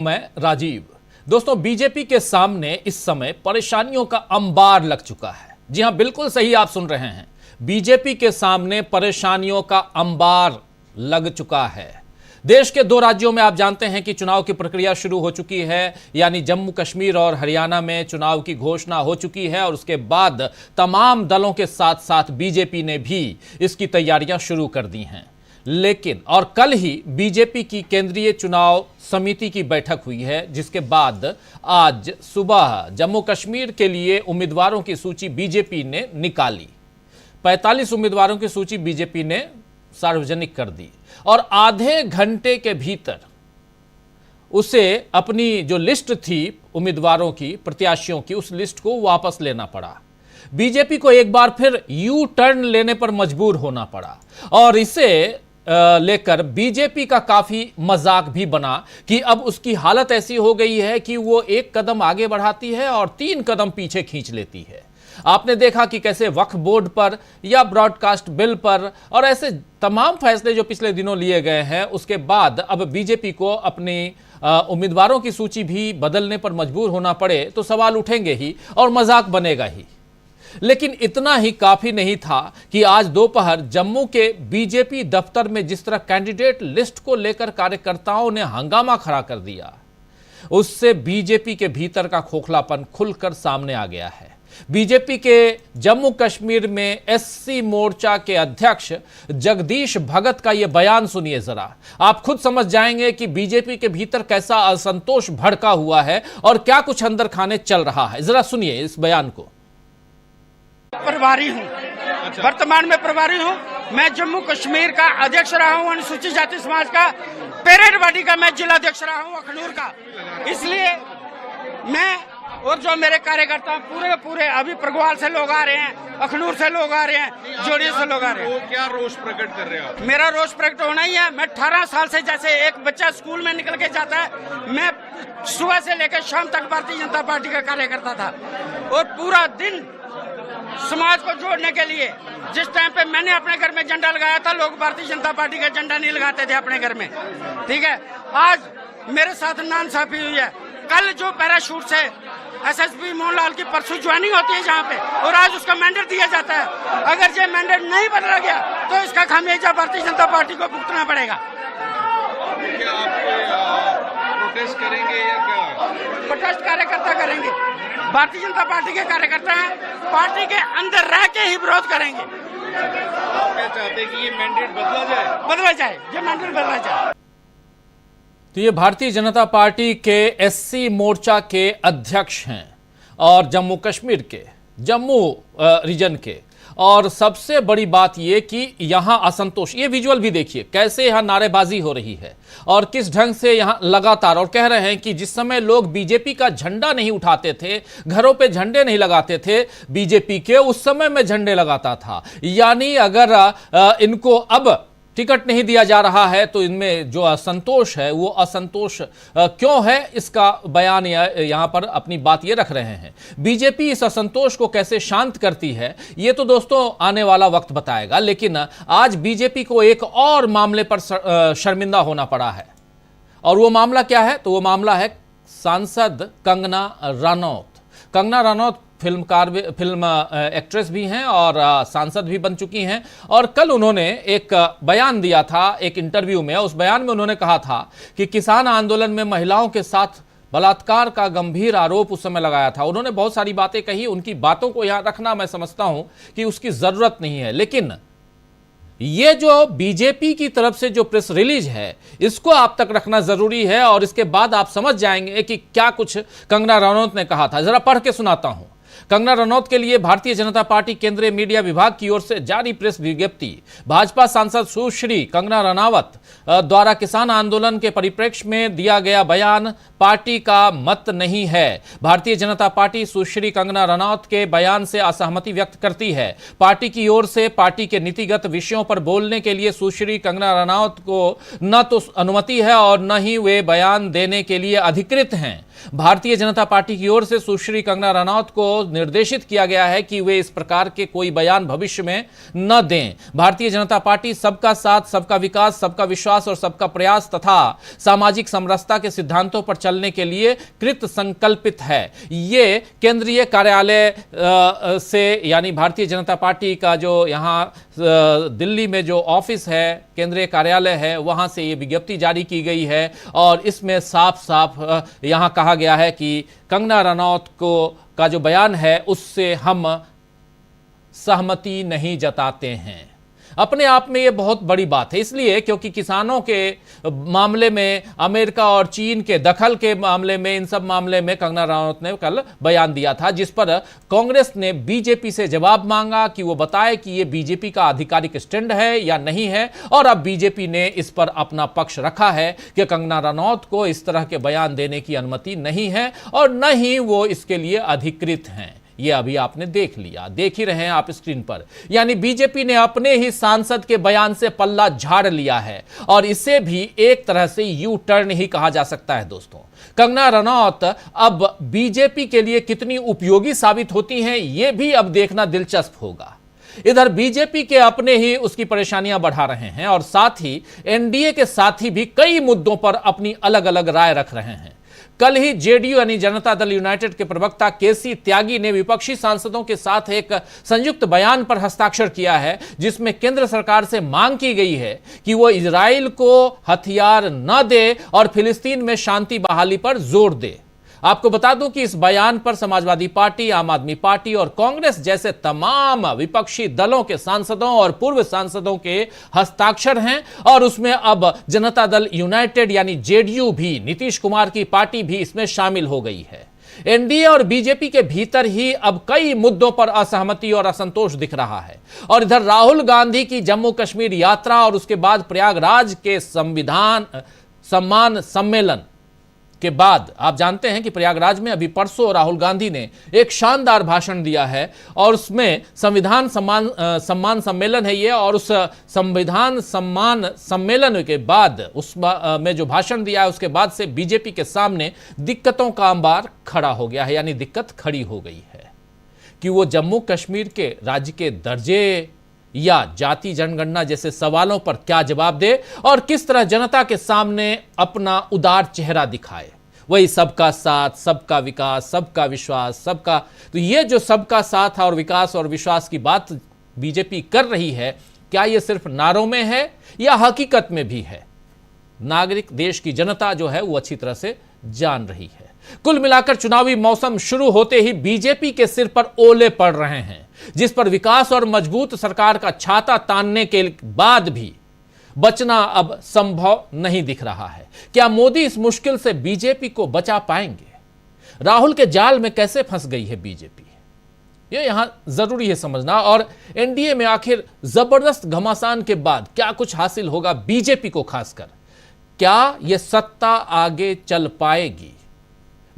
मैं राजीव। दोस्तों, बीजेपी के सामने इस समय परेशानियों का अंबार लग चुका है। जी हां, बिल्कुल सही आप सुन रहे हैं। बीजेपी के सामने परेशानियों का अंबार लग चुका है। देश के दो राज्यों में आप जानते हैं कि चुनाव की प्रक्रिया शुरू हो चुकी है, यानी जम्मू कश्मीर और हरियाणा में चुनाव की घोषणा हो चुकी है और उसके बाद तमाम दलों के साथ साथ बीजेपी ने भी इसकी तैयारियां शुरू कर दी हैं। लेकिन और कल ही बीजेपी की केंद्रीय चुनाव समिति की बैठक हुई है, जिसके बाद आज सुबह जम्मू कश्मीर के लिए उम्मीदवारों की सूची बीजेपी ने निकाली। 45 उम्मीदवारों की सूची बीजेपी ने सार्वजनिक कर दी और आधे घंटे के भीतर उसे अपनी जो लिस्ट थी उम्मीदवारों की, प्रत्याशियों की, उस लिस्ट को वापस लेना पड़ा। बीजेपी को एक बार फिर यू टर्न लेने पर मजबूर होना पड़ा और इसे लेकर बीजेपी का काफी मजाक भी बना कि अब उसकी हालत ऐसी हो गई है कि वो एक कदम आगे बढ़ाती है और 3 कदम पीछे खींच लेती है। आपने देखा कि कैसे वक्फ बोर्ड पर या ब्रॉडकास्ट बिल पर और ऐसे तमाम फैसले जो पिछले दिनों लिए गए हैं, उसके बाद अब बीजेपी को अपनी उम्मीदवारों की सूची भी बदलने पर मजबूर होना पड़े तो सवाल उठेंगे ही और मजाक बनेगा ही। लेकिन इतना ही काफी नहीं था कि आज दोपहर जम्मू के बीजेपी दफ्तर में जिस तरह कैंडिडेट लिस्ट को लेकर कार्यकर्ताओं ने हंगामा खड़ा कर दिया, उससे बीजेपी के भीतर का खोखलापन खुलकर सामने आ गया है। बीजेपी के जम्मू कश्मीर में एससी मोर्चा के अध्यक्ष जगदीश भगत का यह बयान सुनिए जरा, आप खुद समझ जाएंगे कि बीजेपी के भीतर कैसा असंतोष भड़का हुआ है और क्या कुछ अंदर खाने चल रहा है। जरा सुनिए इस बयान को। प्रभारी हूँ, वर्तमान में प्रभारी हूँ। मैं जम्मू कश्मीर का अध्यक्ष रहा हूँ, अनुसूचित जाति समाज का, पेरेड बॉडी का मैं जिला अध्यक्ष रहा हूँ अखनूर का। इसलिए मैं और जो मेरे कार्यकर्ता पूरे अभी प्रगवाल से लोग आ रहे हैं, अखनूर से लोग आ रहे हैं, जोड़ियों से लोग आ रहे हैं। वो क्या रोष प्रकट कर रहे हैं? मेरा रोष प्रकट होना ही है। मैं 18 साल से, जैसे एक बच्चा स्कूल में निकल के जाता है, मैं सुबह से लेकर शाम तक भारतीय जनता पार्टी का कार्यकर्ता था और पूरा दिन समाज को जोड़ने के लिए, जिस टाइम पे मैंने अपने घर में झंडा लगाया था, लोग भारतीय जनता पार्टी का झंडा नहीं लगाते थे अपने घर में। ठीक है, आज मेरे साथ नाइंसाफी हुई है। कल जो पैराशूट से एसएसपी मोहनलाल की परसों ज्वाइनिंग होती है जहाँ पे, और आज उसका मैंडेट दिया जाता है। अगर ये मैंडेट नहीं बदला गया तो इसका खामियाजा भारतीय जनता पार्टी को भुगतना पड़ेगा। क्या आप प्रोटेस्ट करेंगे या क्या? प्रोटेस्ट कार्यकर्ता करेंगे, भारतीय जनता पार्टी के कार्यकर्ता हैं, पार्टी के अंदर रह के ही विरोध करेंगे। आप क्या चाहते हैं कि ये मैंडेट बदला जाए, ये मैंडेट बदला जाए। तो ये भारतीय जनता पार्टी के एससी मोर्चा के अध्यक्ष हैं और जम्मू कश्मीर के, जम्मू रीजन के। और सबसे बड़ी बात ये कि यहां असंतोष, ये विजुअल भी देखिए कैसे यहां नारेबाजी हो रही है और किस ढंग से यहां लगातार, और कह रहे हैं कि जिस समय लोग बीजेपी का झंडा नहीं उठाते थे, घरों पे झंडे नहीं लगाते थे बीजेपी के, उस समय में झंडे लगाता था। यानी अगर इनको अब टिकट नहीं दिया जा रहा है तो इनमें जो असंतोष है वो असंतोष क्यों है, इसका बयान यहां पर अपनी बात ये रख रहे हैं। बीजेपी इस असंतोष को कैसे शांत करती है ये तो दोस्तों आने वाला वक्त बताएगा। लेकिन आज बीजेपी को एक और मामले पर शर्मिंदा होना पड़ा है और वो मामला क्या है, तो वो मामला है सांसद कंगना रनौत। कंगना रनौत फिल्म एक्ट्रेस भी हैं और सांसद भी बन चुकी हैं और कल उन्होंने एक बयान दिया था एक इंटरव्यू में। उस बयान में उन्होंने कहा था कि किसान आंदोलन में महिलाओं के साथ बलात्कार का गंभीर आरोप उस समय लगाया था। उन्होंने बहुत सारी बातें कही, उनकी बातों को यहां रखना मैं समझता हूं कि उसकी जरूरत नहीं है। लेकिन ये जो बीजेपी की तरफ से जो प्रेस रिलीज है, इसको आप तक रखना जरूरी है और इसके बाद आप समझ जाएंगे कि क्या कुछ कंगना रनौत ने कहा था। जरा पढ़ के सुनाता हूं। कंगना रनौत के लिए भारतीय जनता पार्टी केंद्रीय मीडिया विभाग की ओर से जारी प्रेस विज्ञप्ति। भाजपा सांसद सुश्री कंगना रनावत द्वारा किसान आंदोलन के परिप्रेक्ष्य में दिया गया बयान पार्टी का मत नहीं है। भारतीय जनता पार्टी सुश्री कंगना रनौत के बयान से असहमति व्यक्त करती है। पार्टी की ओर से पार्टी के नीतिगत विषयों पर बोलने के लिए सुश्री कंगना रनौत को न तो अनुमति है और न ही वे बयान देने के लिए अधिकृत हैं। भारतीय जनता पार्टी की ओर से सुश्री कंगना रनौत को निर्देशित किया गया है कि वे इस प्रकार के कोई बयान भविष्य में न दें। भारतीय जनता पार्टी सबका साथ, सबका विकास, सबका विश्वास और सबका प्रयास तथा सामाजिक समरसता के सिद्धांतों पर चलने के लिए कृत संकल्पित है। ये केंद्रीय कार्यालय से यानी भारतीय जनता पार्टी का जो यहाँ दिल्ली में जो ऑफिस है, केंद्रीय कार्यालय है, वहां से ये विज्ञप्ति जारी की गई है और इसमें साफ साफ यहां कहा गया है कि कंगना रनौत को का जो बयान है उससे हम सहमति नहीं जताते हैं। अपने आप में ये बहुत बड़ी बात है, इसलिए क्योंकि किसानों के मामले में, अमेरिका और चीन के दखल के मामले में, इन सब मामले में कंगना रनौत ने कल बयान दिया था, जिस पर कांग्रेस ने बीजेपी से जवाब मांगा कि वो बताए कि ये बीजेपी का आधिकारिक स्टैंड है या नहीं है। और अब बीजेपी ने इस पर अपना पक्ष रखा है कि कंगना रनौत को इस तरह के बयान देने की अनुमति नहीं है और न ही वो इसके लिए अधिकृत हैं। ये अभी आपने देख लिया, देख ही रहे हैं आप स्क्रीन पर। यानी बीजेपी ने अपने ही सांसद के बयान से पल्ला झाड़ लिया है और इसे भी एक तरह से यू टर्न ही कहा जा सकता है। दोस्तों, कंगना रनौत अब बीजेपी के लिए कितनी उपयोगी साबित होती हैं, यह भी अब देखना दिलचस्प होगा। इधर बीजेपी के अपने ही उसकी परेशानियां बढ़ा रहे हैं और साथ ही एनडीए के साथी भी कई मुद्दों पर अपनी अलग अलग राय रख रहे हैं। कल ही जेडीयू यानी जनता दल यूनाइटेड के प्रवक्ता केसी त्यागी ने विपक्षी सांसदों के साथ एक संयुक्त बयान पर हस्ताक्षर किया है, जिसमें केंद्र सरकार से मांग की गई है कि वो इजराइल को हथियार न दे और फिलिस्तीन में शांति बहाली पर जोर दे। आपको बता दूं कि इस बयान पर समाजवादी पार्टी, आम आदमी पार्टी और कांग्रेस जैसे तमाम विपक्षी दलों के सांसदों और पूर्व सांसदों के हस्ताक्षर हैं और उसमें अब जनता दल यूनाइटेड यानी जेडीयू भी, नीतीश कुमार की पार्टी भी इसमें शामिल हो गई है। एनडीए और बीजेपी के भीतर ही अब कई मुद्दों पर असहमति और असंतोष दिख रहा है। और इधर राहुल गांधी की जम्मू कश्मीर यात्रा और उसके बाद प्रयागराज के संविधान सम्मान सम्मेलन के बाद आप जानते हैं कि प्रयागराज में अभी परसों राहुल गांधी ने एक शानदार भाषण दिया है और उसमें संविधान सम्मान सम्मेलन है ये, और उस संविधान सम्मान सम्मेलन के बाद में जो भाषण दिया है उसके बाद से बीजेपी के सामने दिक्कतों का अंबार खड़ा हो गया है। यानी दिक्कत खड़ी हो गई है कि वो जम्मू कश्मीर के राज्य के दर्जे या जाति जनगणना जैसे सवालों पर क्या जवाब दे और किस तरह जनता के सामने अपना उदार चेहरा दिखाए। वही सबका साथ, सबका विकास, सबका विश्वास, सबका, तो ये जो सबका साथ और विकास और विश्वास की बात बीजेपी कर रही है, क्या ये सिर्फ नारों में है या हकीकत में भी है? नागरिक, देश की जनता जो है वो अच्छी तरह से जान रही है। कुल मिलाकर चुनावी मौसम शुरू होते ही बीजेपी के सिर पर ओले पड़ रहे हैं, जिस पर विकास और मजबूत सरकार का छाता तानने के बाद भी बचना अब संभव नहीं दिख रहा है। क्या मोदी इस मुश्किल से बीजेपी को बचा पाएंगे? राहुल के जाल में कैसे फंस गई है बीजेपी, ये यहां जरूरी है समझना। और एनडीए में आखिर जबरदस्त घमासान के बाद क्या कुछ हासिल होगा बीजेपी को खासकर? क्या यह सत्ता आगे चल पाएगी?